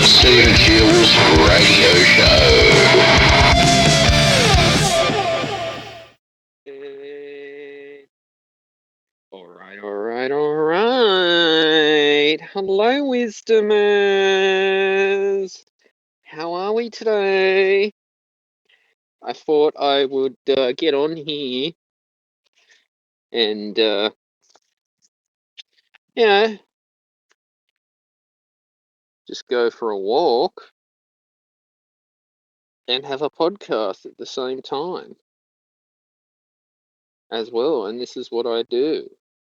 Student Fuel's radio show. Alright. Hello, Wisdomers. How are we today? I thought I would get on here and, just go for a walk and have a podcast at the same time as well. And this is what I do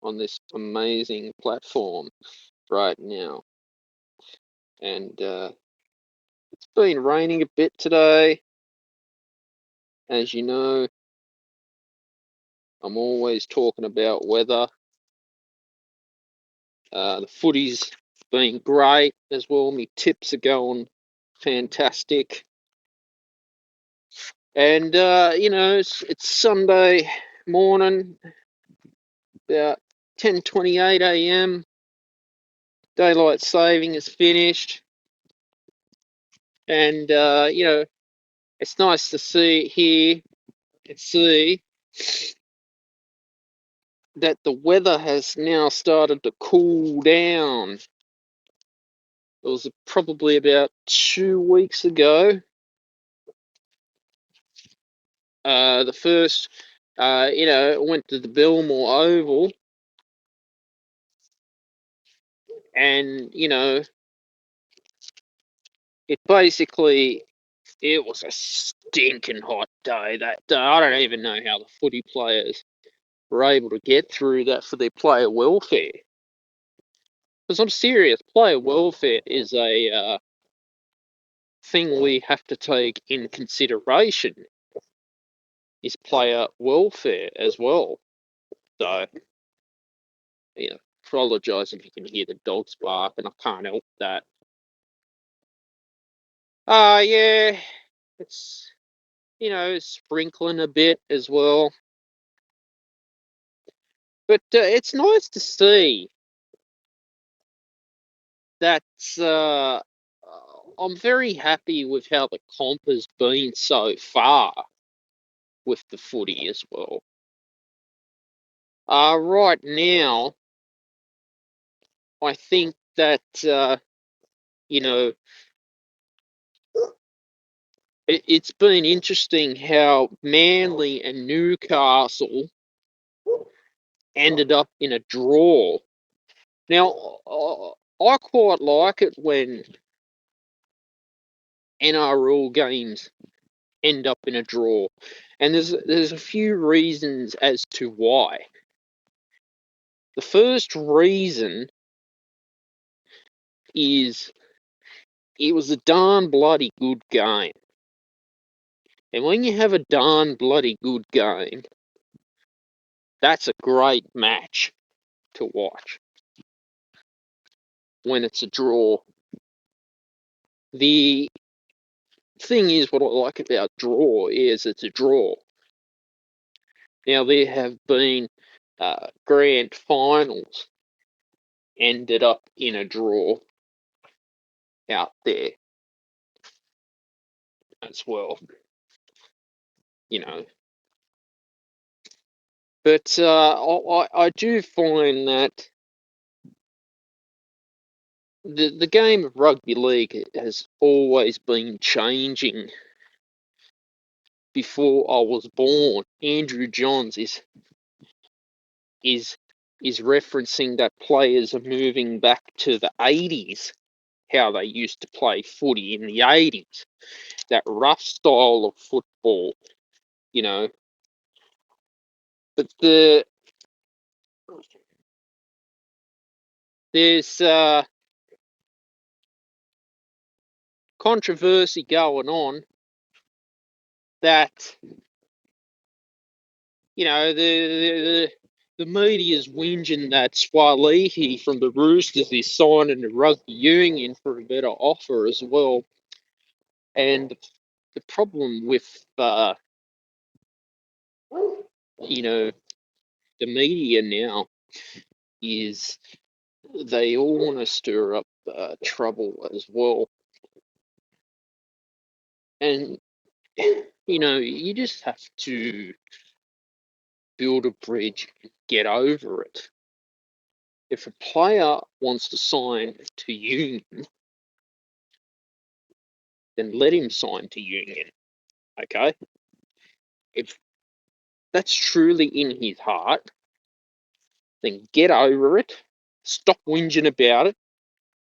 on this amazing platform right now. And it's been raining a bit today. As you know, I'm always talking about weather. The footy's been great as well. My tips are going fantastic. And, it's Sunday morning, about 10:28 a.m. Daylight saving is finished. And, it's nice to see that the weather has now started to cool down. It was probably about 2 weeks ago. The first, went to the Belmore Oval, and it was a stinking hot day that day. I don't even know how the footy players were able to get through that for their player welfare. Because I'm serious, player welfare is a thing we have to take in consideration. Is player welfare as well. So, apologise if you can hear the dogs bark, and I can't help that. Yeah, it's, sprinkling a bit as well. But it's nice to see that I'm very happy with how the comp has been so far with the footy as well. Right now, I think that, it's been interesting how Manly and Newcastle ended up in a draw. Now, I quite like it when NRL games end up in a draw, and there's a few reasons as to why. The first reason is it was a darn bloody good game. And when you have a darn bloody good game, that's a great match to watch when it's a draw. The thing is, what I like about draw is it's a draw. Now, there have been grand finals ended up in a draw out there as well, But I do find that the game of rugby league has always been changing. Before I was born, Andrew Johns is referencing that players are moving back to the 80s, how they used to play footy in the 80s, that rough style of football, But there's controversy going on that, the media's whinging that Swalihi from the Roosters is signing the rugby union for a better offer as well. And the problem with, the media now is they all want to stir up trouble as well. And, you just have to build a bridge and get over it. If a player wants to sign to Union, then let him sign to Union, okay? If that's truly in his heart, then get over it. Stop whinging about it.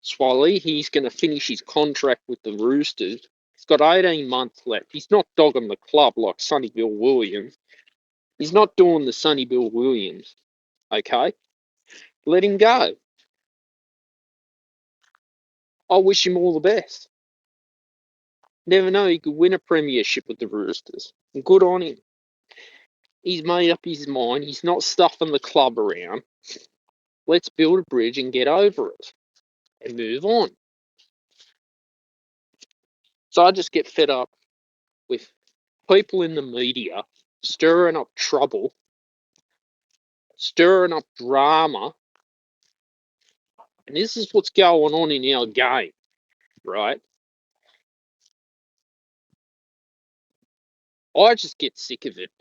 Swally, he's going to finish his contract with the Roosters. He's got 18 months left. He's not dogging the club like Sonny Bill Williams. He's not doing the Sonny Bill Williams, okay? Let him go. I wish him all the best. Never know, he could win a premiership with the Roosters. Good on him. He's made up his mind. He's not stuffing the club around. Let's build a bridge and get over it and move on. So I just get fed up with people in the media stirring up trouble, stirring up drama, and this is what's going on in our game, right? I just get sick of it,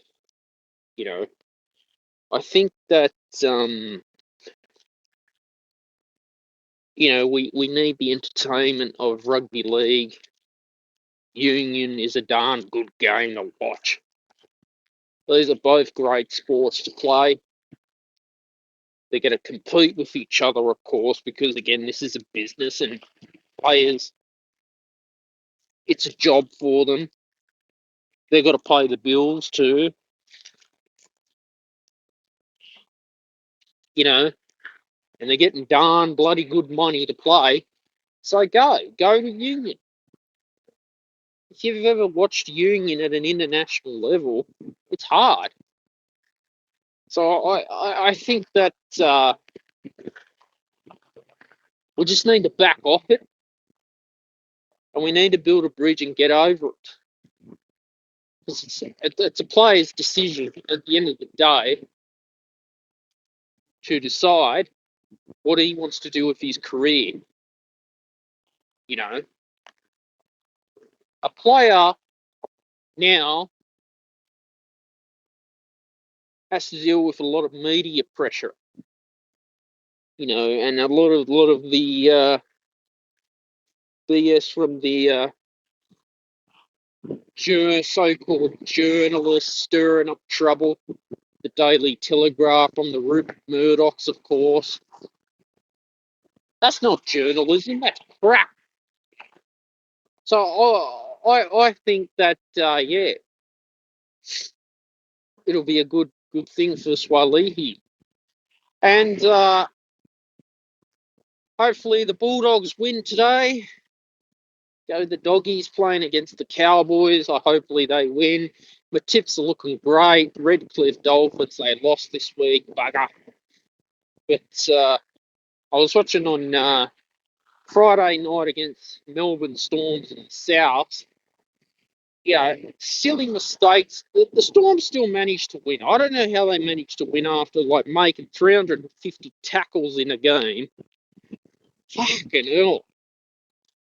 you know. I think that we need the entertainment of rugby league. Union is a darn good game to watch. These are both great sports to play. They're going to compete with each other, of course, because again, this is a business and players, it's a job for them. They've got to pay the bills too, and they're getting darn bloody good money to play. So go to Union. If you've ever watched Union at an international level, it's hard. So I think that we just need to back off it, and we need to build a bridge and get over it. It's a player's decision at the end of the day to decide what he wants to do with his career. A player now has to deal with a lot of media pressure, and a lot of the BS from the so-called journalists stirring up trouble. The Daily Telegraph from the Rupert Murdochs, of course. That's not journalism. That's crap. So I think that it'll be a good thing for Swalihi, and hopefully the Bulldogs win today. Go the Doggies playing against the Cowboys. Hopefully they win. My tips are looking great. Redcliffe Dolphins, they lost this week, bugger. But I was watching on Friday night against Melbourne Storms in the South. Silly mistakes. The Storm still managed to win. I don't know how they managed to win after making 350 tackles in a game. Fucking hell.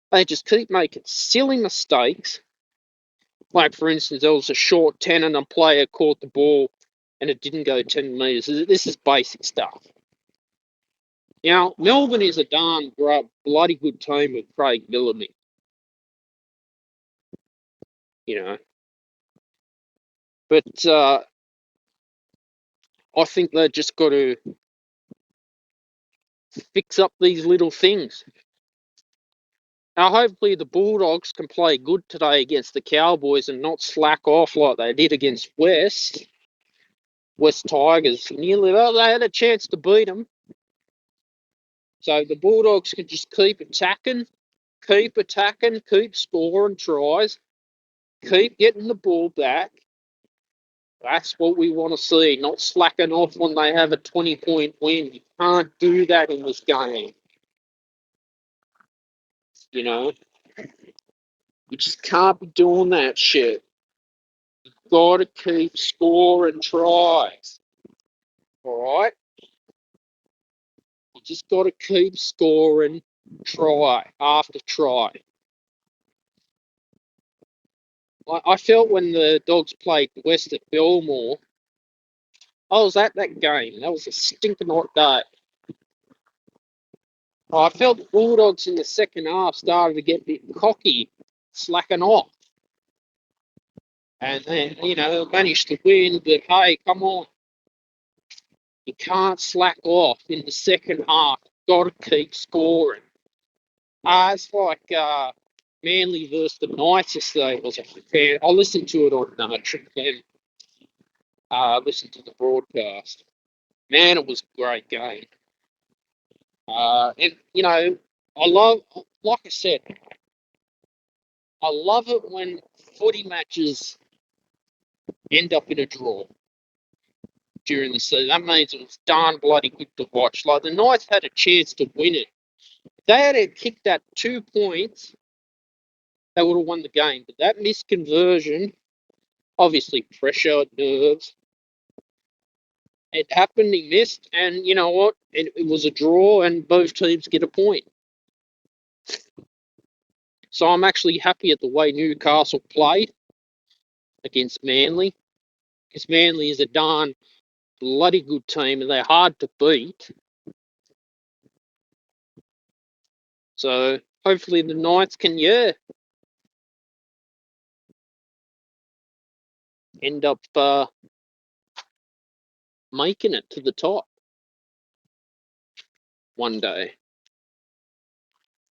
They just keep making silly mistakes. Like, for instance, there was a short 10 and a player caught the ball and it didn't go 10 metres. This is basic stuff. Now, Melbourne is a darn bloody good team with Craig Bellamy. But I think they've just got to fix up these little things. Now, hopefully the Bulldogs can play good today against the Cowboys and not slack off like they did against West Tigers. They had a chance to beat them. So the Bulldogs can just keep attacking, keep scoring tries, keep getting the ball back. That's what we want to see, not slacking off when they have a 20-point win. You can't do that in this game. You just can't be doing that shit. You've got to keep scoring tries. All right? You just got to keep scoring try after try. I felt when the Dogs played West at Belmore, I was at that game. That was a stinking hot day. I felt the Bulldogs in the second half started to get a bit cocky, slacking off. And then, managed to win, but hey, come on. You can't slack off in the second half. Got to keep scoring. It's like Manly versus the Knights yesterday. Was a fan. I listened to it on Triple M. Listened to the broadcast. Man, it was a great game. And like I said, I love it when footy matches end up in a draw during the season. That means it was darn bloody good to watch. Like the Knights had a chance to win it. If they had kicked that 2 points, they would have won the game. But that misconversion, obviously pressure, nerves, it happened, he missed, and you know what? It was a draw, and both teams get a point. So I'm actually happy at the way Newcastle played against Manly, because Manly is a darn bloody good team, and they're hard to beat. So hopefully the Knights can, end up making it to the top one day.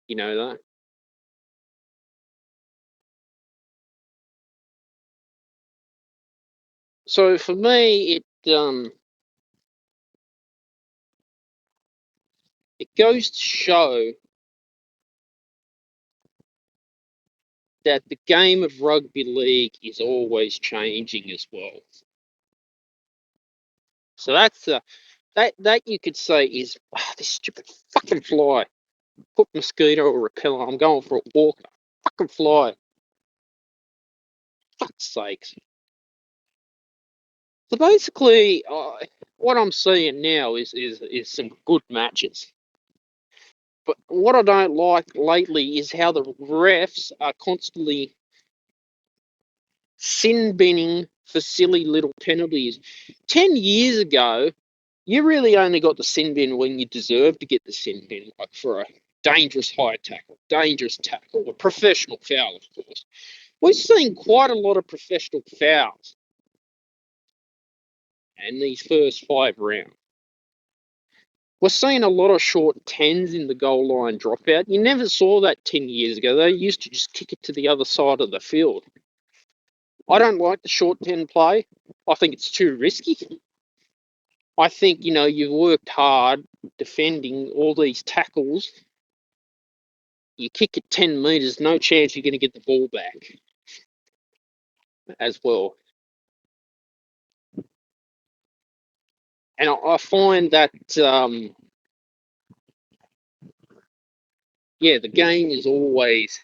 You know that. So for me, it goes to show that the game of rugby league is always changing as well. So that's that you could say is this stupid fucking fly. Put mosquito repellent. I'm going for a walk. Fucking fly. Fuck's sakes. So basically, what I'm seeing now is some good matches. But what I don't like lately is how the refs are constantly sin binning for silly little penalties. 10 years ago, you really only got the sin bin when you deserved to get the sin bin, like for a dangerous high tackle, a professional foul, of course. We've seen quite a lot of professional fouls in these first 5 rounds. We're seeing a lot of short 10s in the goal line dropout. You never saw that 10 years ago. They used to just kick it to the other side of the field. I don't like the short 10 play. I think it's too risky. I think, you've worked hard defending all these tackles. You kick it 10 metres, no chance you're going to get the ball back as well. And I find that, the game is always,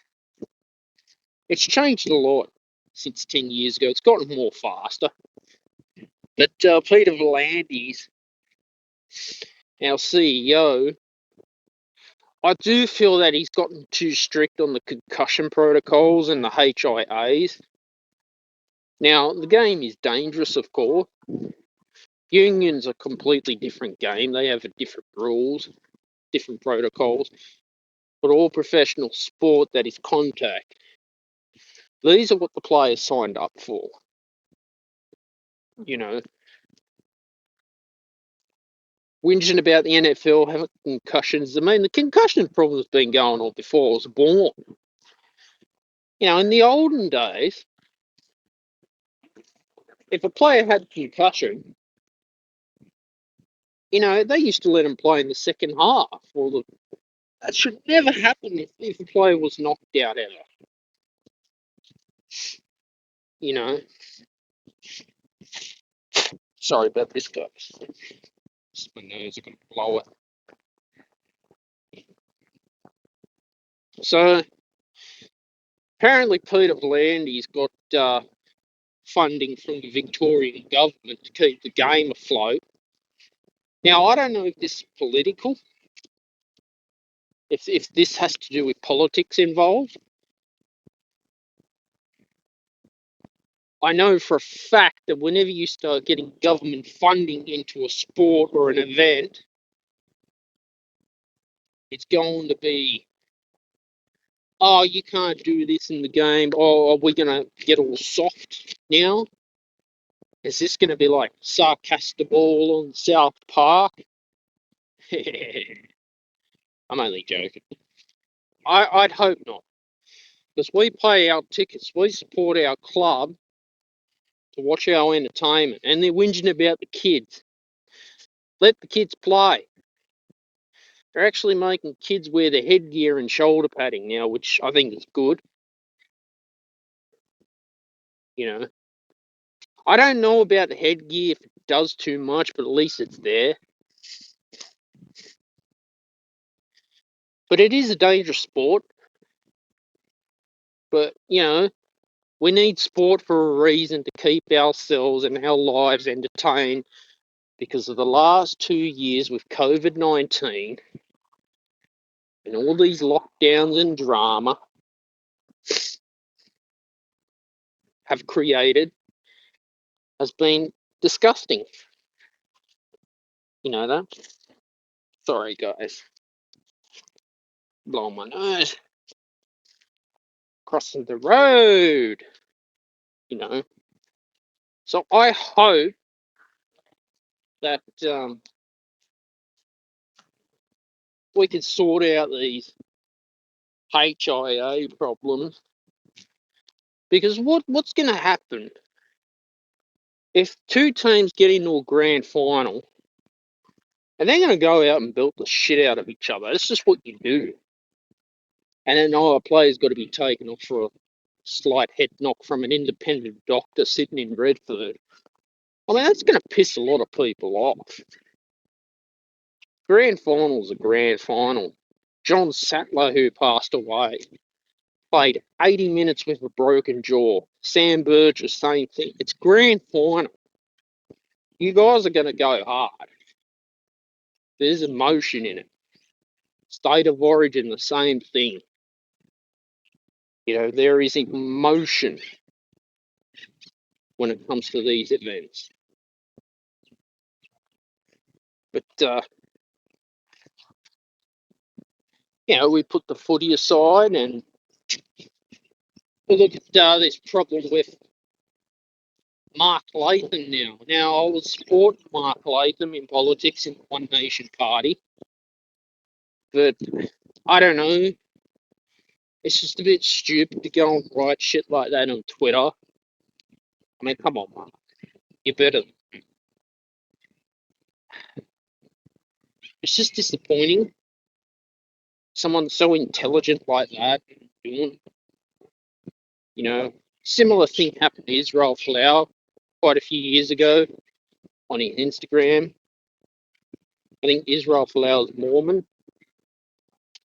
it's changed a lot since 10 years ago. It's gotten more faster. But Peter V'landys, our CEO, I do feel that he's gotten too strict on the concussion protocols and the HIAs. Now, the game is dangerous, of course. Union's a completely different game. They have different rules, different protocols. But all professional sport that is contact, these are what the players signed up for. Whinging about the NFL having concussions. I mean, the concussion problem has been going on before I was born. In the olden days, if a player had a concussion, they used to let him play in the second half. That should never happen if a player was knocked out ever. Sorry about this, guys. My nose, I'm going to blow it. So, apparently Peter V'landys got funding from the Victorian government to keep the game afloat. Now, I don't know if this is political, if this has to do with politics involved. I know for a fact that whenever you start getting government funding into a sport or an event, it's going to be, oh, you can't do this in the game. Oh, are we going to get all soft now? Is this going to be like Sarcastaball on South Park? I'm only joking. I'd hope not. Because we pay our tickets, we support our club to watch our entertainment, and they're whinging about the kids. Let the kids play. They're actually making kids wear the headgear and shoulder padding now, which I think is good. You know, I don't know about the headgear if it does too much, but at least it's there. But it is a dangerous sport. But, you know, we need sport for a reason to keep ourselves and our lives entertained because of the last 2 years with COVID-19 and all these lockdowns and drama have created has been disgusting. You know that? Sorry, guys. Blowing my nose. Crossing the road. You know. So I hope that we can sort out these HIA problems. Because what's going to happen if two teams get into a grand final and they're going to go out and build the shit out of each other? It's just what you do. And then our player's got to be taken off for a slight head knock from an independent doctor sitting in Redford. I mean, that's going to piss a lot of people off. Grand final's a grand final. John Sattler, who passed away, played 80 minutes with a broken jaw. Sam Burgess, same thing. It's grand final. You guys are going to go hard. There's emotion in it. State of origin, the same thing. You know, there is emotion when it comes to these events. But, you know, we put the footy aside and we look at this problem with Mark Latham now. Now, I would support Mark Latham in politics in the One Nation Party, but I don't know. It's just a bit stupid to go and write shit like that on Twitter. I mean, come on, Mark. You're better. It's just disappointing. Someone so intelligent like that doing, you know, similar thing happened to Israel Folau quite a few years ago on his Instagram. I think Israel Folau is Mormon.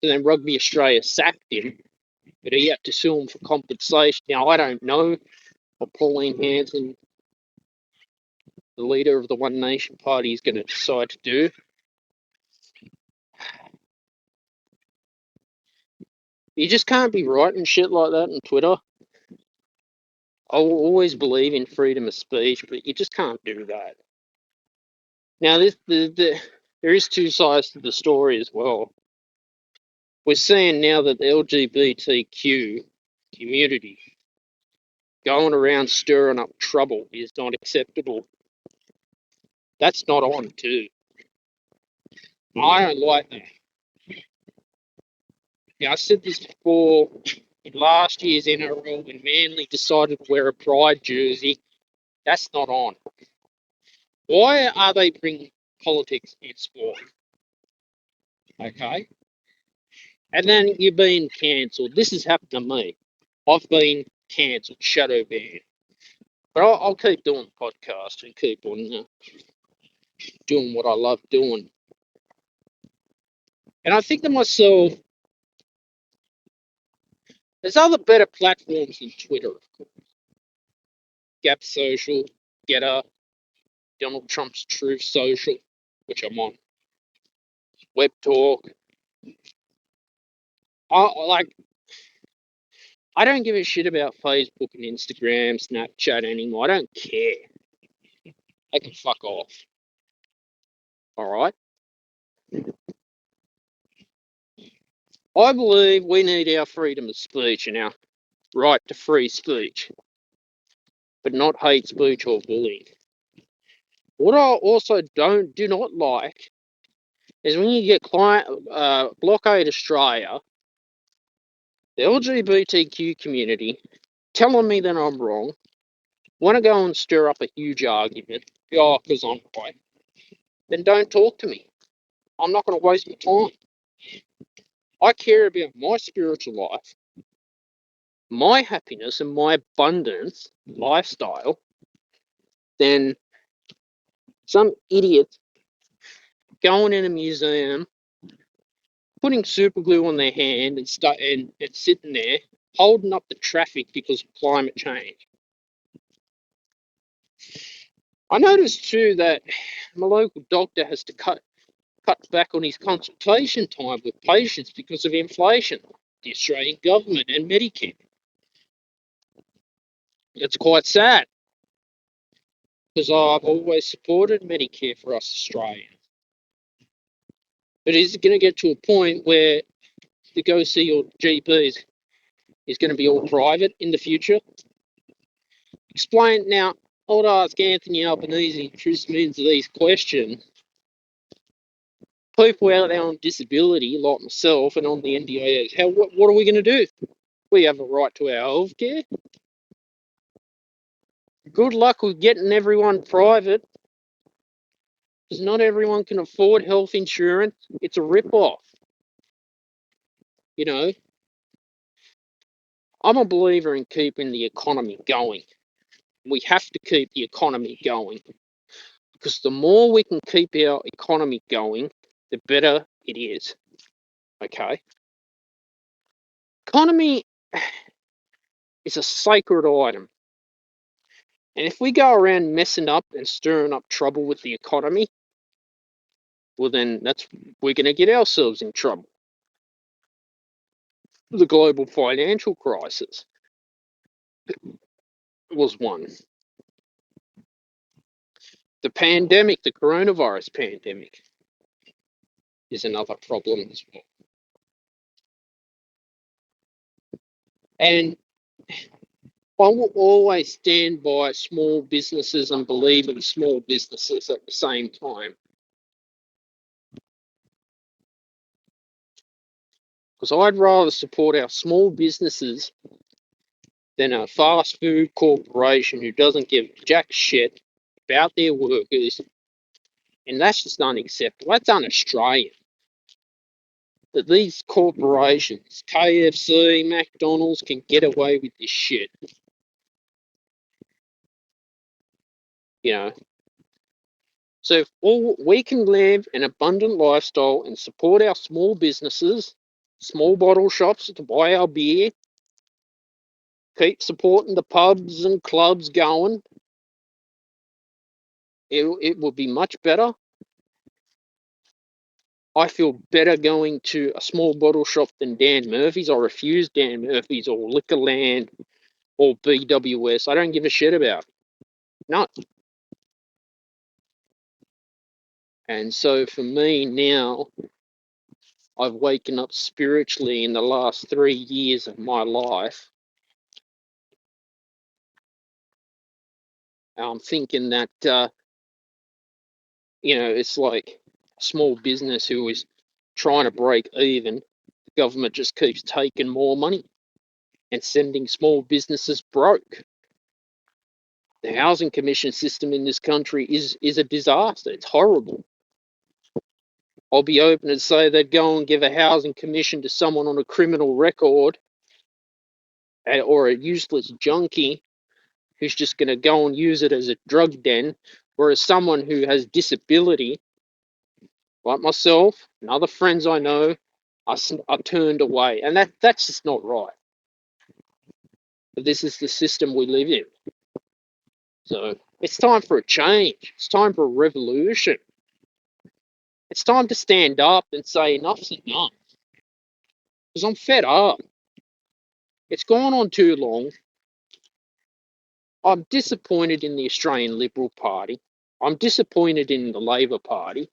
And then Rugby Australia sacked him, but he had to sue him for compensation. Now, I don't know what Pauline Hanson, the leader of the One Nation Party, is going to decide to do. You just can't be writing shit like that on Twitter. I'll always believe in freedom of speech, but you just can't do that. Now, there is two sides to the story as well. We're seeing now that the LGBTQ community going around stirring up trouble is not acceptable. That's not on, too. I don't like that. Now, I said this before in last year's NRL when Manly decided to wear a pride jersey. That's not on. Why are they bringing politics in sport? Okay? And then you're being cancelled. This has happened to me. I've been cancelled, shadow banned. But I'll keep doing the podcast and keep on doing what I love doing. And I think to myself, there's other better platforms than Twitter, of course. Gap Social, Getter, Donald Trump's Truth Social, which I'm on. Webtalk. I I don't give a shit about Facebook and Instagram, Snapchat anymore. I don't care. They can fuck off. All right? I believe we need our freedom of speech and our right to free speech, but not hate speech or bullying. What I also do not like is when you get Blockade Australia, the LGBTQ community, telling me that I'm wrong, want to go and stir up a huge argument, because I'm right, then don't talk to me. I'm not going to waste my time. I care about my spiritual life, my happiness, and my abundance lifestyle than some idiot going in a museum, putting super glue on their hand and sitting there holding up the traffic because of climate change. I noticed too that my local doctor has to cut back on his consultation time with patients because of inflation, the Australian government and Medicare. It's quite sad because I've always supported Medicare for us Australians. But is it going to get to a point where to go see your GPs is going to be all private in the future? Explain now. I'd ask Anthony Albanese and Chris Minns these questions. People out there on disability, like myself, and on the NDIS, what are we going to do? We have a right to our health care. Good luck with getting everyone private, because not everyone can afford health insurance. It's a rip-off. You know, I'm a believer in keeping the economy going. We have to keep the economy going, because the more we can keep our economy going, the better it is. Okay? Economy is a sacred item. And if we go around messing up and stirring up trouble with the economy, well then we're going to get ourselves in trouble. The global financial crisis was one. The pandemic, the coronavirus pandemic, is another problem as well. And I will always stand by small businesses and believe in small businesses at the same time. Because I'd rather support our small businesses than a fast food corporation who doesn't give jack shit about their workers. And that's just unacceptable. That's un-Australian. That these corporations, KFC, McDonald's, can get away with this shit. You know. So if we can live an abundant lifestyle and support our small businesses, small bottle shops to buy our beer, keep supporting the pubs and clubs going, it will be much better. I feel better going to a small bottle shop than Dan Murphy's. I refuse Dan Murphy's or Liquorland or BWS. I don't give a shit about it. No. And so for me now, I've waken up spiritually in the last 3 years of my life. I'm thinking that, it's like a small business who is trying to break even. The government just keeps taking more money and sending small businesses broke. The housing commission system in this country is a disaster. It's horrible. I'll be open and say they'd go and give a housing commission to someone on a criminal record or a useless junkie who's just going to go and use it as a drug den, whereas someone who has disability, like myself and other friends I know, are turned away. And that's just not right. But this is the system we live in. So it's time for a change. It's time for a revolution. It's time to stand up and say enough's enough. Because I'm fed up. It's gone on too long. I'm disappointed in the Australian Liberal Party. I'm disappointed in the Labor Party.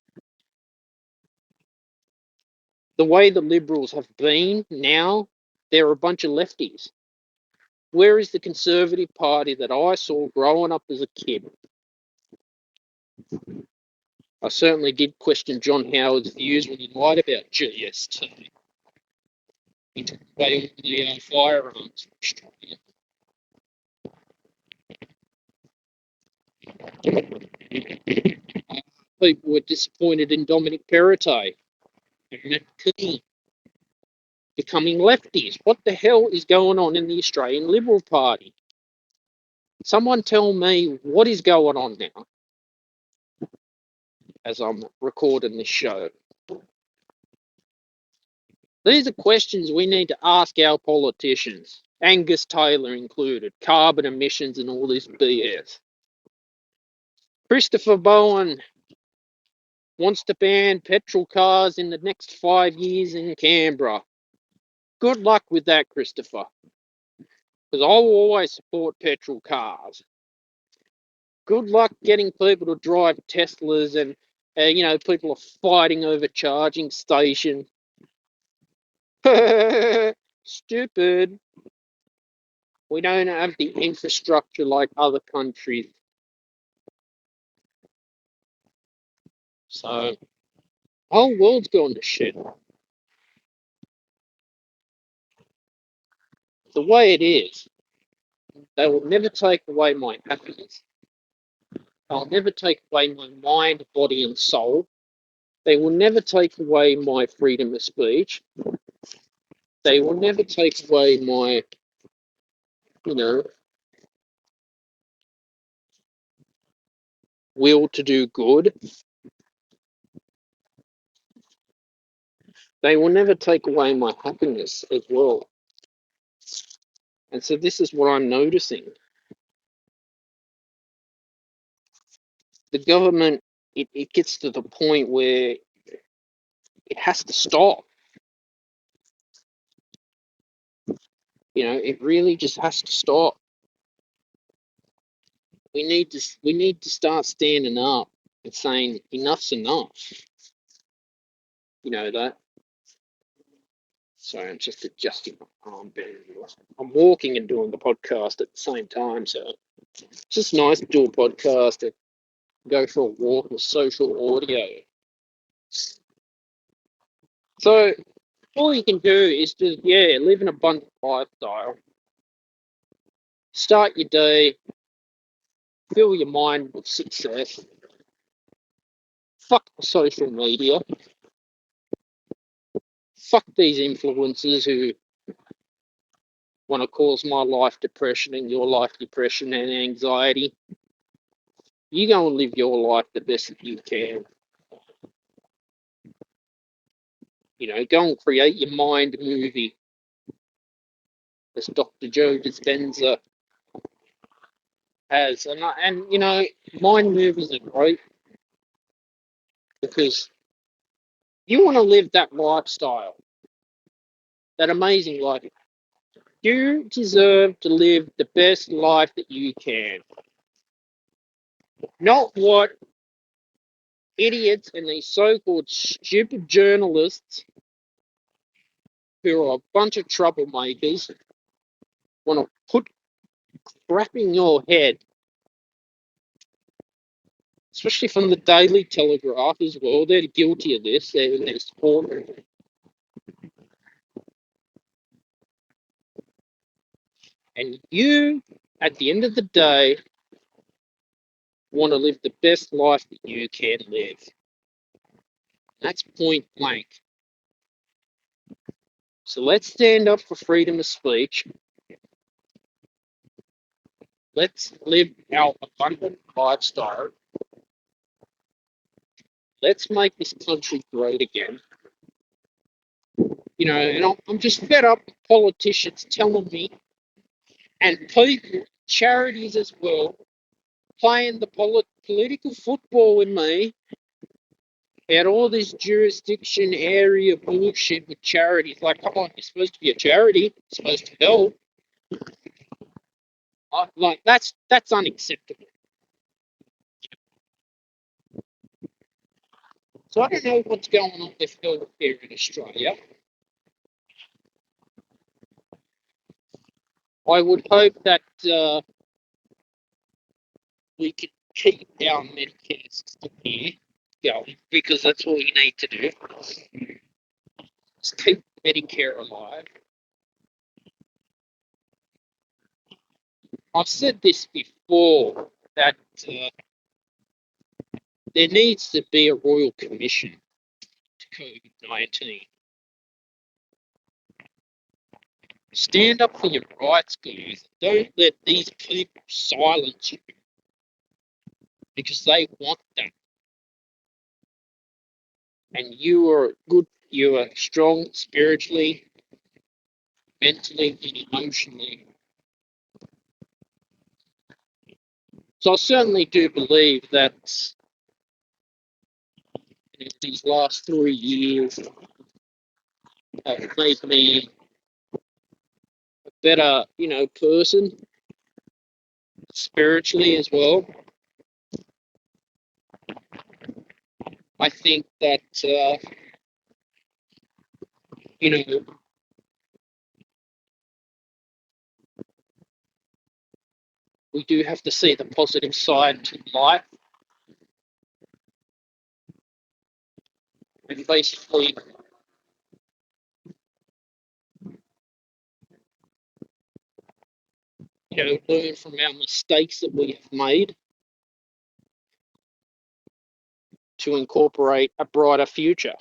The way the Liberals have been now, they're a bunch of lefties. Where is the Conservative Party that I saw growing up as a kid? I certainly did question John Howard's views when he lied about GST. He took away all the firearms from Australia. People were disappointed in Dominic Perrottet and Matt Keane becoming lefties. What the hell is going on in the Australian Liberal Party? Someone tell me what is going on now as I'm recording this show. These are questions we need to ask our politicians, Angus Taylor included, carbon emissions and all this BS. Christopher Bowen wants to ban petrol cars in the next 5 years in Canberra. Good luck with that, Christopher, because I will always support petrol cars. Good luck getting people to drive Teslas and, people are fighting over charging stations. Stupid. We don't have the infrastructure like other countries. So, the whole world's gone to shit. The way it is, they will never take away my happiness. They'll never take away my mind, body, and soul. They will never take away my freedom of speech. They will never take away my, will to do good. They will never take away my happiness as well. And so this is what I'm noticing. The government, it gets to the point where it has to stop. It really just has to stop. We need to start standing up and saying enough's enough. You know that. Sorry, I'm just adjusting my armband. I'm walking and doing the podcast at the same time, so it's just nice to do a podcast and go for a walk with social audio. So all you can do is just live an abundant lifestyle. Start your day, fill your mind with success. Fuck social media. Fuck these influencers who want to cause my life depression and your life depression and anxiety. You go and live your life the best that you can. Go and create your mind movie, as Dr. Joe Dispenza has. And mind movies are great because you want to live that lifestyle, that amazing life. You deserve to live the best life that you can. Not what idiots and these so-called stupid journalists who are a bunch of troublemakers want to put crap in your head, especially from the Daily Telegraph as well. They're guilty of this. They're supporting. And you, at the end of the day, want to live the best life that you can live. That's point blank. So let's stand up for freedom of speech. Let's live our abundant lifestyle. Let's make this country great again. And I'm just fed up with politicians telling me, and people, charities as well, playing the political football with me at all this jurisdiction area bullshit with charities. Like, come on, you're supposed to be a charity, you're supposed to help. Like that's unacceptable. So I don't know what's going on with healthcare in Australia. I would hope that we can keep our Medicare system here going because that's all you need to do. Just keep Medicare alive. I've said this before that there needs to be a royal commission to COVID-19. Stand up for your rights, guys. Don't let these people silence you because they want that. And you are good, you are strong spiritually, mentally, and emotionally. So I certainly do believe that these last 3 years have made me a better, person spiritually as well. I think that, you know, we do have to see the positive side to life. And basically, learn from our mistakes that we have made to incorporate a brighter future.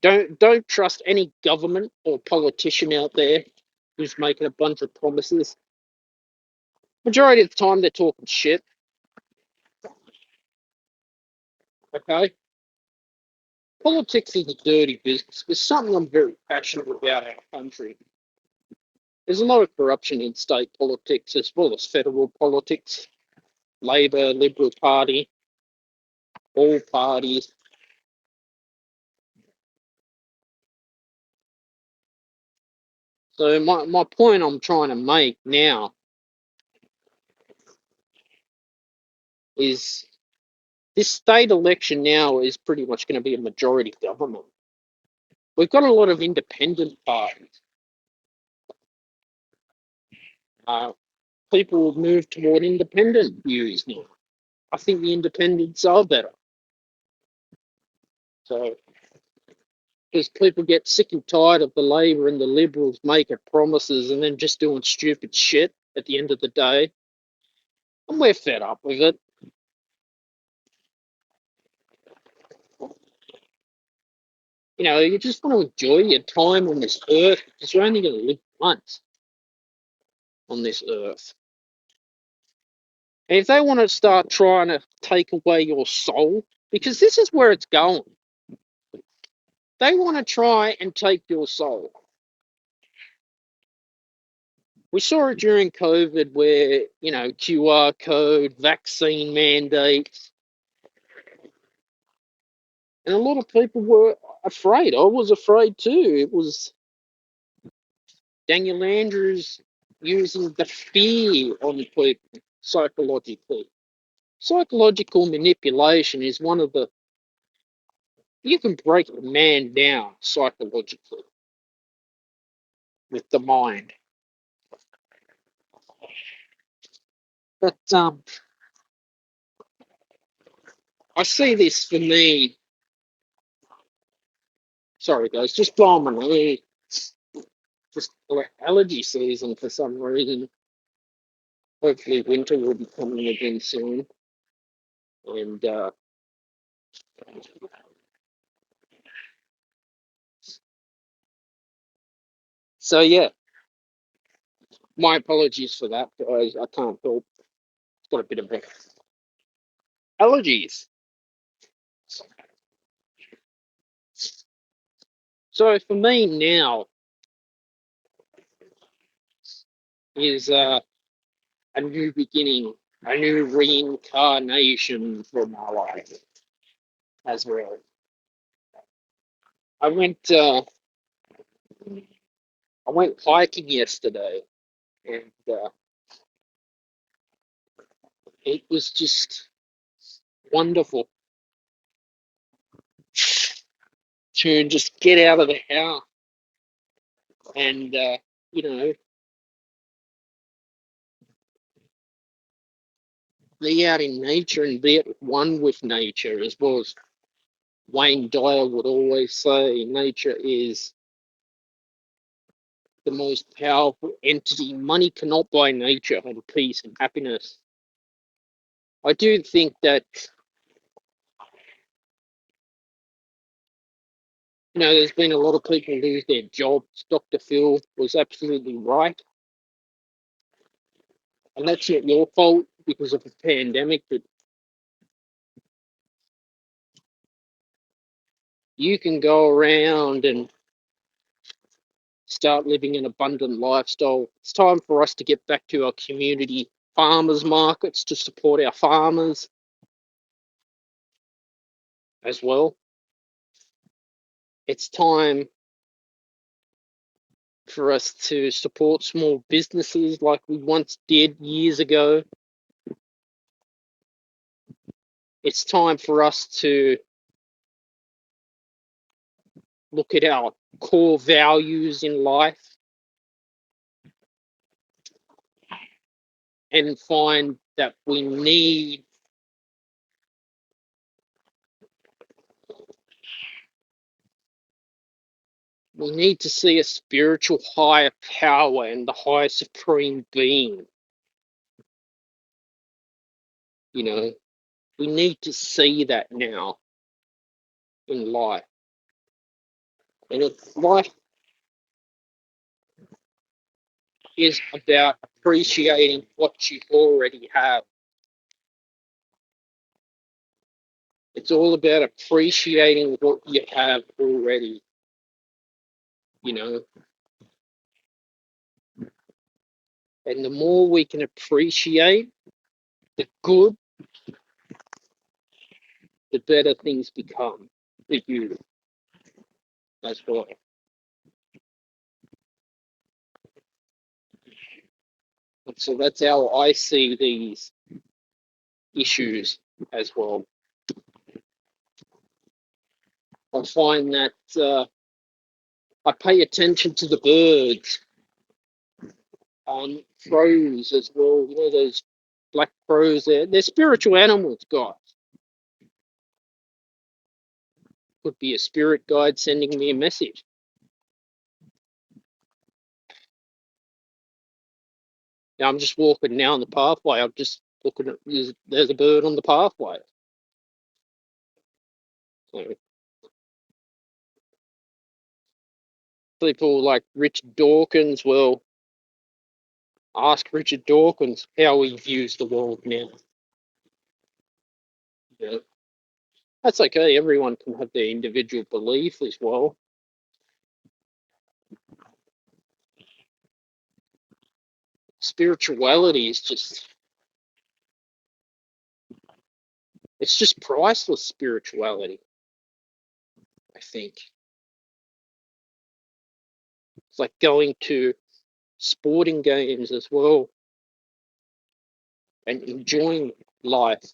Don't trust any government or politician out there who's making a bunch of promises. Majority of the time, they're talking shit. Okay, politics is a dirty business. It's something I'm very passionate about our country. There's a lot of corruption in state politics as well as federal politics. Labor, Liberal Party, all parties. So my point I'm trying to make now is this state election now is pretty much going to be a majority government. We've got a lot of independent parties. Uh, People will move toward independent views now. I think the independents are better. So, because people get sick and tired of the Labor and the Liberals making promises and then just doing stupid shit at the end of the day, and we're fed up with it. You just want to enjoy your time on this earth because you're only going to live once on this earth. And if they want to start trying to take away your soul, because this is where it's going, they want to try and take your soul. We saw it during COVID where, QR code, vaccine mandates, and a lot of people were afraid. I was afraid too. It was Daniel Andrews using the fear on people psychologically. Psychological manipulation is one of the, you can break a man down psychologically with the mind. But I see this for me. Sorry, guys, just blowing my nose. Just allergy season for some reason. Hopefully, winter will be coming again soon. And so, yeah, my apologies for that, guys. I can't help. Got a bit of allergies. So for me now is a new beginning, a new reincarnation for my life as well. I went hiking yesterday. And it was just wonderful to just get out of the house and, you know, be out in nature and be at one with nature, as well as Wayne Dyer would always say, nature is the most powerful entity. Money cannot buy nature and peace and happiness. I do think that, there's been a lot of people lose their jobs. Dr. Phil was absolutely right. And that's not your fault because of the pandemic, but you can go around and start living an abundant lifestyle. It's time for us to get back to our community farmers markets to support our farmers as well. It's time for us to support small businesses like we once did years ago. It's time for us to look at our core values in life and find that we need to see a spiritual higher power and the higher supreme being. You know, we need to see that now in life. And if life is about appreciating what you already have, it's all about appreciating what you have already, you know. And the more we can appreciate the good, the better things become for you as well. And so that's how I see these issues as well. I find that I pay attention to the birds, crows as well. Those black crows, they're spiritual animals, guys. Could be a spirit guide sending me a message. Now I'm just walking down the pathway. I'm just looking at there's a bird on the pathway. So people like Richard Dawkins, well, ask Richard Dawkins how he views the world now. Yeah. That's okay. Everyone can have their individual belief as well. Spirituality is it's just priceless spirituality, I think. It's like going to sporting games as well and enjoying life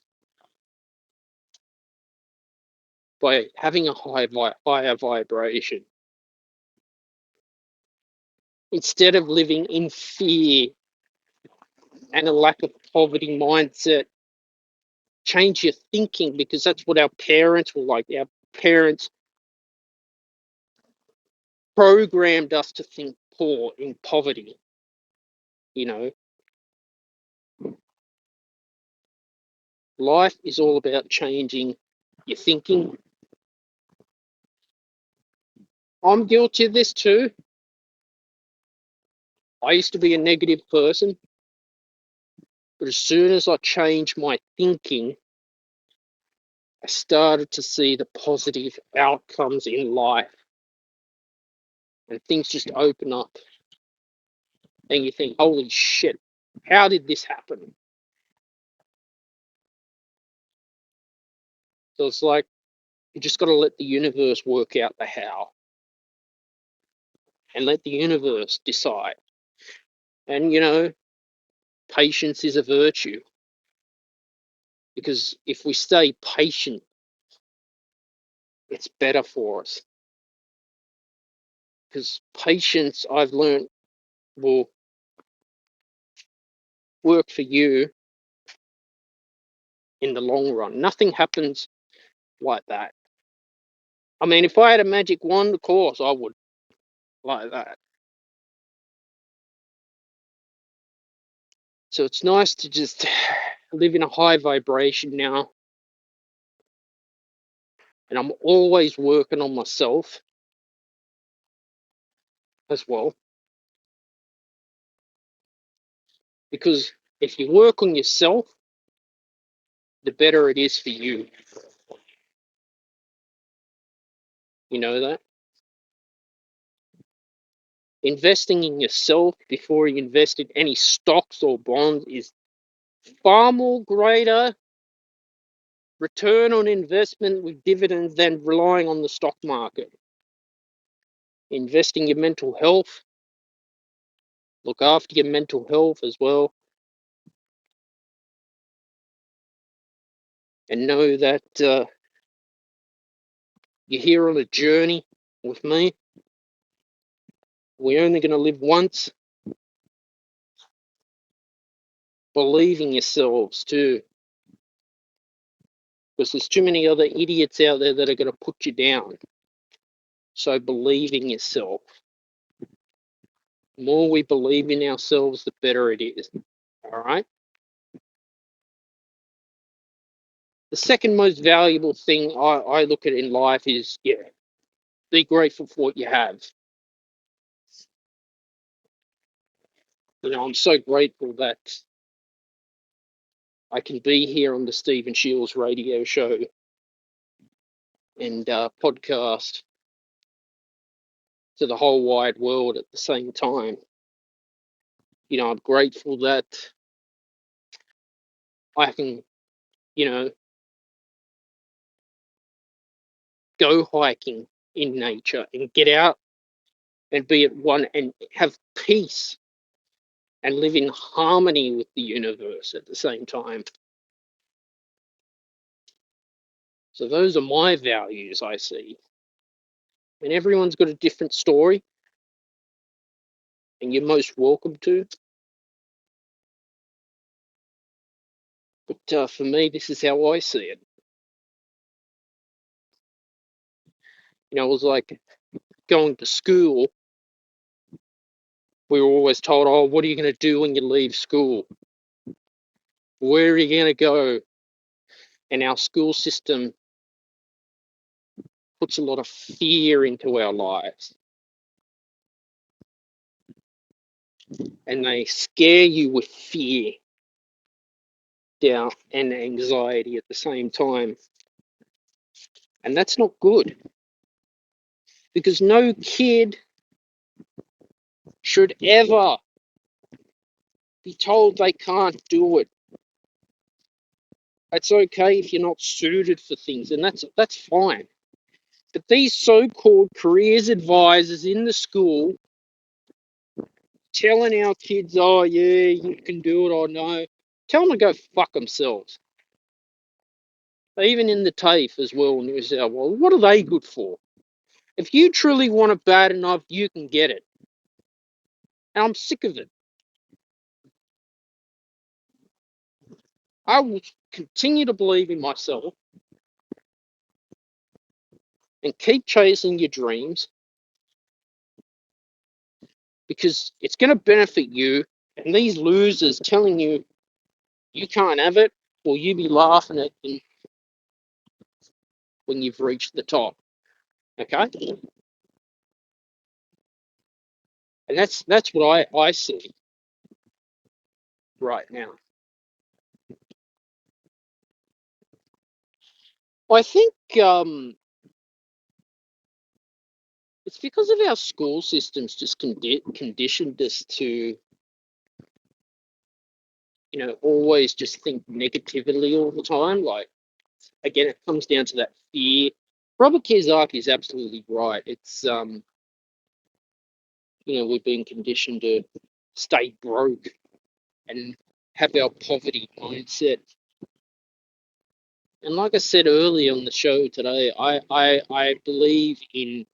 by having a higher vibration instead of living in fear and a lack of poverty mindset. Change your thinking, because that's what our parents were like. Our parents programmed us to think poor in poverty. You know, life is all about changing your thinking. I'm guilty of this too. I used to be a negative person, but as soon as I changed my thinking, I started to see the positive outcomes in life, and things just open up. And you think, holy shit, how did this happen? So it's like, you just got to let the universe work out the how and let the universe decide. And, patience is a virtue, because if we stay patient, it's better for us. Because patience, I've learned, will work for you in the long run. Nothing happens like that. I mean, if I had a magic wand, of course I would like that. So it's nice to just live in a high vibration now. And I'm always working on myself as well. Because if you work on yourself, the better it is for you. You know that? Investing in yourself before you invest in any stocks or bonds is far more greater return on investment with dividends than relying on the stock market. Invest in your mental health. Look after your mental health as well. And know that you're here on a journey with me. We're only going to live once. Believe in yourselves too. Because there's too many other idiots out there that are going to put you down. So believe in yourself. The more we believe in ourselves, the better it is. All right? The second most valuable thing I look at in life is, be grateful for what you have. I'm so grateful that I can be here on the Stephen Shields radio show and podcast to the whole wide world at the same time. I'm grateful that I can, go hiking in nature and get out and be at one and have peace and live in harmony with the universe at the same time. So those are my values I see. And everyone's got a different story, and you're most welcome to. But for me, this is how I see it. It was like going to school. We were always told, oh, what are you going to do when you leave school? Where are you going to go? And our school system puts a lot of fear into our lives. And they scare you with fear, doubt, and anxiety at the same time. And that's not good. Because no kid should ever be told they can't do it. It's okay if you're not suited for things, and that's fine. But these so-called careers advisors in the school telling our kids, oh yeah, you can do it, or no, tell them to go fuck themselves. Even in the TAFE as well, New South Wales, what are they good for? If you truly want it bad enough, you can get it. And I'm sick of it. I will continue to believe in myself and keep chasing your dreams, because it's going to benefit you. And these losers telling you you can't have it, will you be laughing at them when you've reached the top? Okay? And that's what I see right now. I think it's because of our school systems just conditioned us to, always just think negatively all the time. Like, again, it comes down to that fear. Robert Kiyosaki is absolutely right. It's we've been conditioned to stay broke and have our poverty mindset. And like I said earlier on the show today, I believe in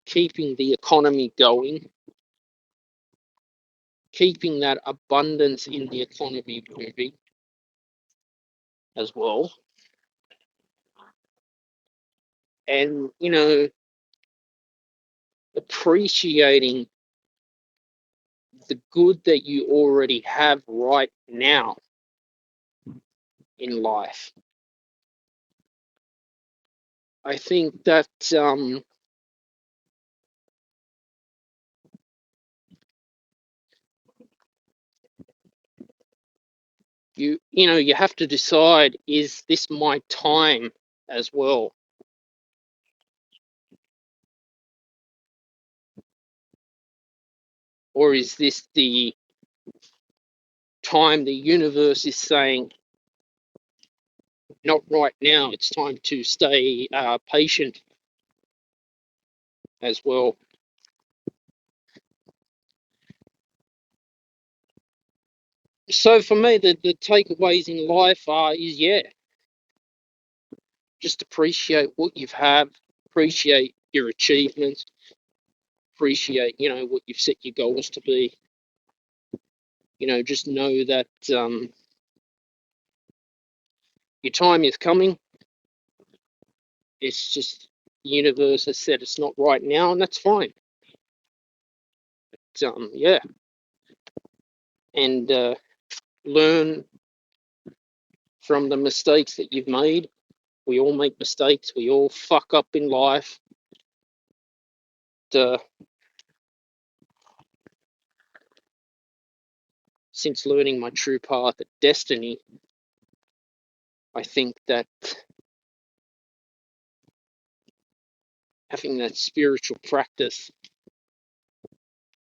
keeping the economy going, keeping that abundance in the economy moving as well. And, appreciating the good that you already have right now in life. I think that you have to decide, is this my time as well? Or is this the time the universe is saying, not right now, it's time to stay patient as well? So for me, the takeaways in life is, just appreciate what you've had, appreciate your achievements, appreciate, what you've set your goals to be. Just know that your time is coming. It's just the universe has said it's not right now, and that's fine. Yeah, and learn from the mistakes that you've made. We all make mistakes. We all fuck up in life. Since learning my true path at destiny, I think that having that spiritual practice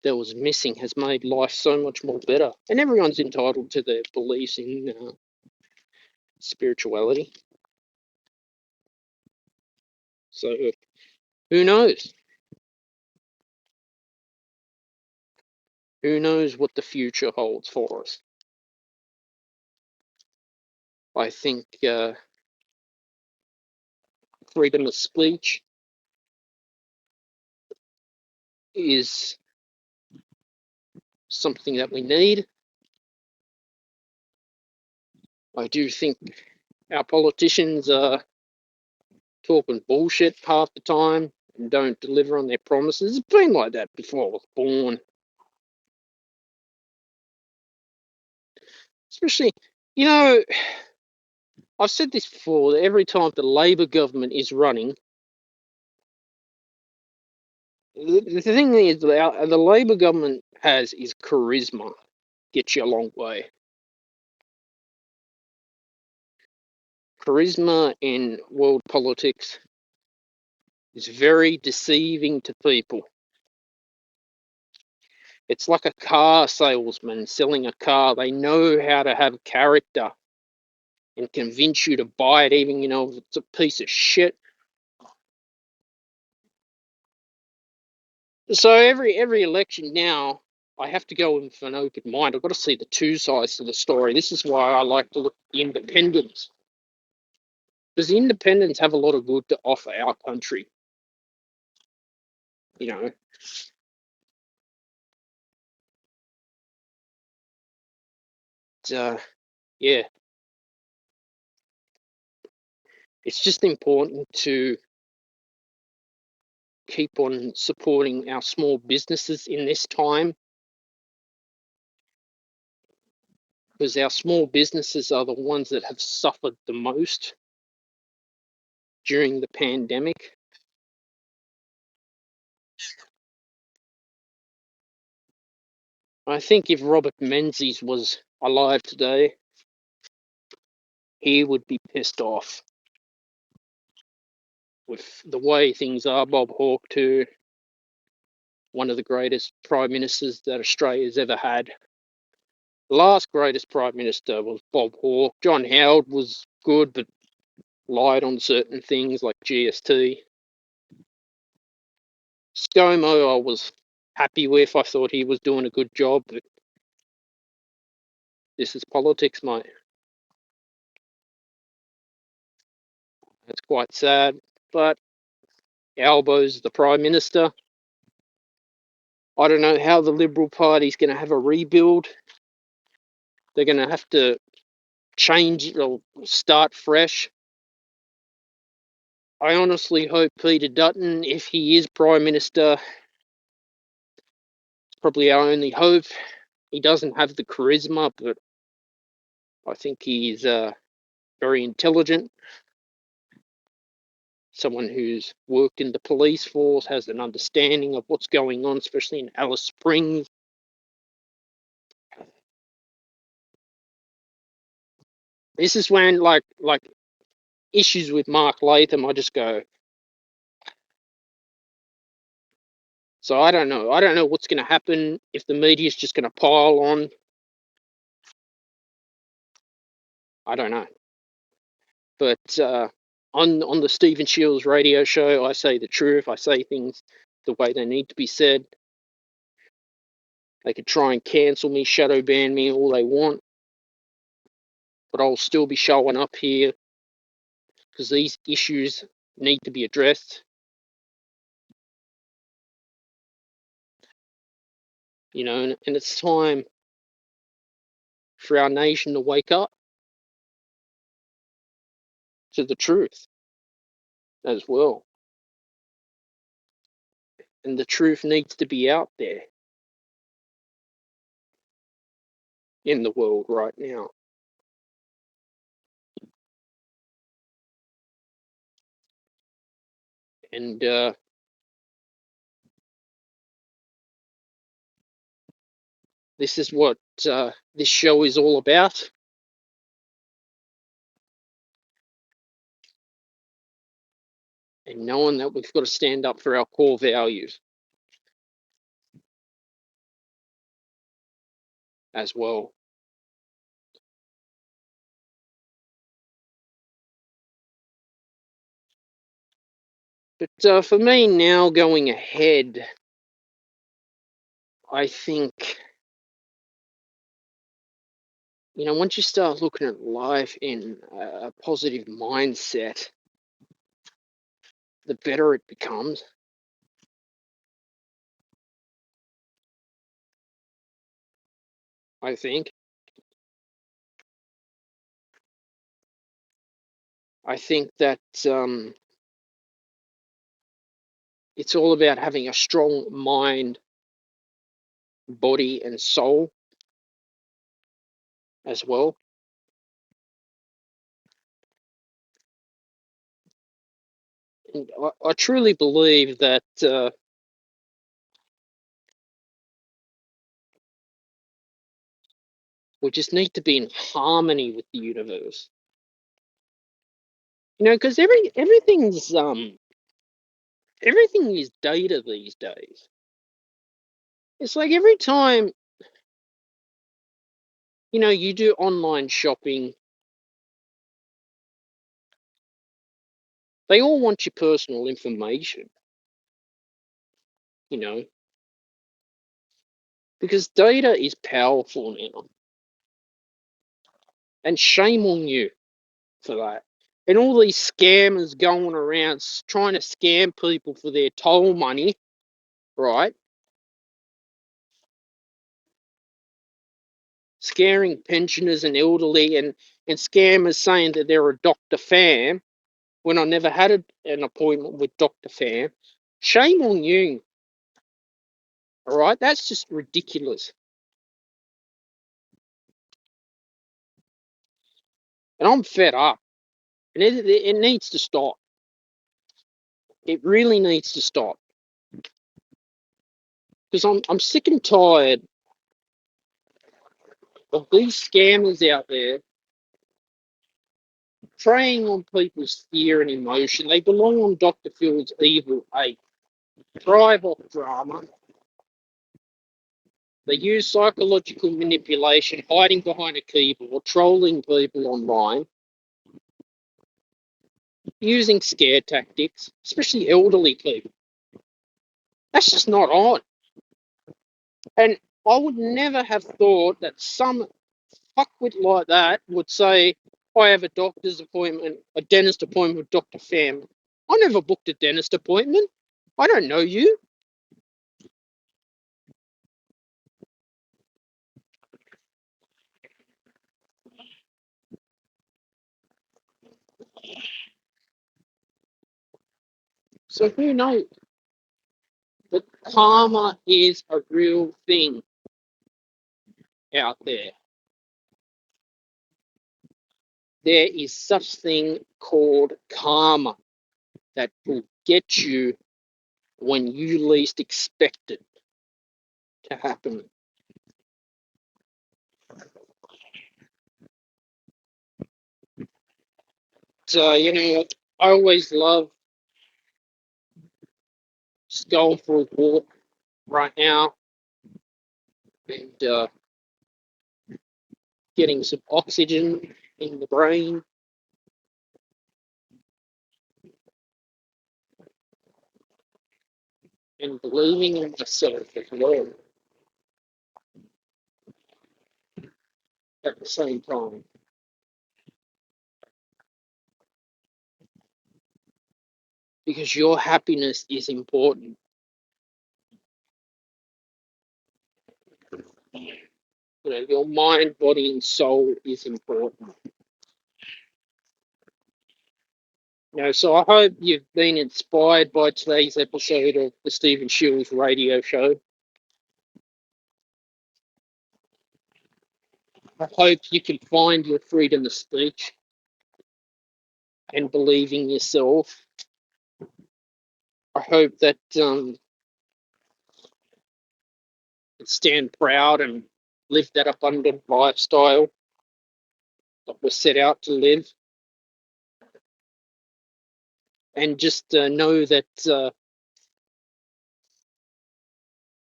that was missing has made life so much more better. And everyone's entitled to their beliefs in spirituality. So who knows? Who knows what the future holds for us? I think freedom of speech is something that we need. I do think our politicians are talking bullshit half the time and don't deliver on their promises. It's been like that before I was born. Especially, I've said this before, that every time the Labor government is running, the thing is, the Labor government is charisma. Gets you a long way. Charisma in world politics is very deceiving to people. It's like a car salesman selling a car. They know how to have character and convince you to buy it, even if it's a piece of shit. So every election now, I have to go in with an open mind. I've got to see the two sides to the story. This is why I like to look at the independents, because the independents have a lot of good to offer our country. Yeah, it's just important to keep on supporting our small businesses in this time, because our small businesses are the ones that have suffered the most during the pandemic. I think if Robert Menzies was alive today, he would be pissed off with the way things are. Bob Hawke, too, one of the greatest prime ministers that Australia's ever had. The last greatest prime minister was Bob Hawke. John Howard was good, but lied on certain things like GST. ScoMo, I was happy with. I thought he was doing a good job, but this is politics, mate. It's quite sad. But Albo's the Prime Minister. I don't know how the Liberal Party's going to have a rebuild. They're going to have to change or start fresh. I honestly hope Peter Dutton, if he is Prime Minister, it's probably our only hope. He doesn't have the charisma, but I think he's very intelligent. Someone who's worked in the police force, has an understanding of what's going on, especially in Alice Springs. This is when like issues with Mark Latham, I just go. So I don't know. I don't know what's going to happen, if the media's just going to pile on. I don't know. But on the Stephen Shields radio show, I say the truth. I say things the way they need to be said. They could try and cancel me, shadow ban me all they want, but I'll still be showing up here because these issues need to be addressed. You know, and it's time for our nation to wake up to the truth as well. And the truth needs to be out there in the world right now. And this is what this show is all about. And knowing that we've got to stand up for our core values as well. But for me now, going ahead, I think, you know, once you start looking at life in a positive mindset, the better it becomes. I think. I think that it's all about having a strong mind, body, and soul as well. And I truly believe that we just need to be in harmony with the universe. You know, because everything is data these days. It's like every time, you know, you do online shopping, they all want your personal information, you know, because data is powerful now. And shame on you for that. And all these scammers going around trying to scam people for their toll money, right? Scaring pensioners and elderly, and scammers saying that they're a Dr. Pham when I never had an appointment with Dr. Pham. Shame on you, all right? That's just ridiculous. And I'm fed up. And it needs to stop. It really needs to stop. Because I'm sick and tired of these scammers out there preying on people's fear and emotion. They belong on Dr. Phil's Evil 8. Thrive off drama. They use psychological manipulation, hiding behind a keyboard, trolling people online, using scare tactics, especially elderly people. That's just not on. And I would never have thought that some fuckwit like that would say, I have a doctor's appointment, a dentist appointment with Dr. Pham. I never booked a dentist appointment. I don't know you. So who knows? But karma is a real thing out there. There is such thing called karma that will get you when you least expect it to happen. So, I always love just going for a walk right now and getting some oxygen in the brain and believing in myself as well at the same time. Because your happiness is important. Your mind, body, and soul is important. So I hope you've been inspired by today's episode of the Stephen Shields radio show. I hope you can find your freedom of speech and believe in yourself. I hope that you stand proud and live that abundant lifestyle that we're set out to live. And just know that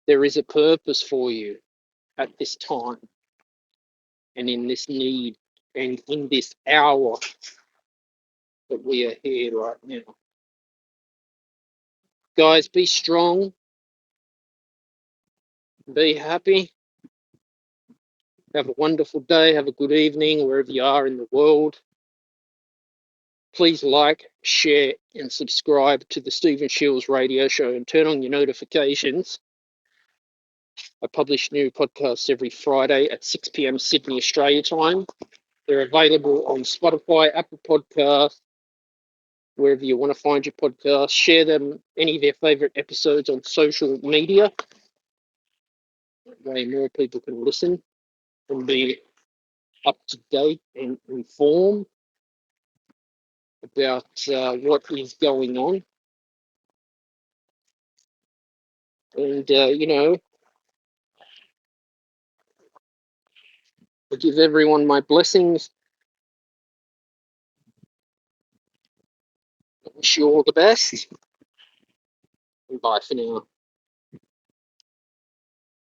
there is a purpose for you at this time and in this need and in this hour that we are here right now. Guys, be strong, be happy, have a wonderful day, have a good evening wherever you are in the world. Please like, share, and subscribe to the Stephen Shields radio show and turn on your notifications. I publish new podcasts every Friday at 6 p.m. Sydney, Australia time. They're available on Spotify, Apple Podcasts, wherever you want to find your podcasts. Share them, any of their favorite episodes on social media. That way more people can listen and be up to date and informed about what is going on. And, I give everyone my blessings. I wish you all the best. And bye for now.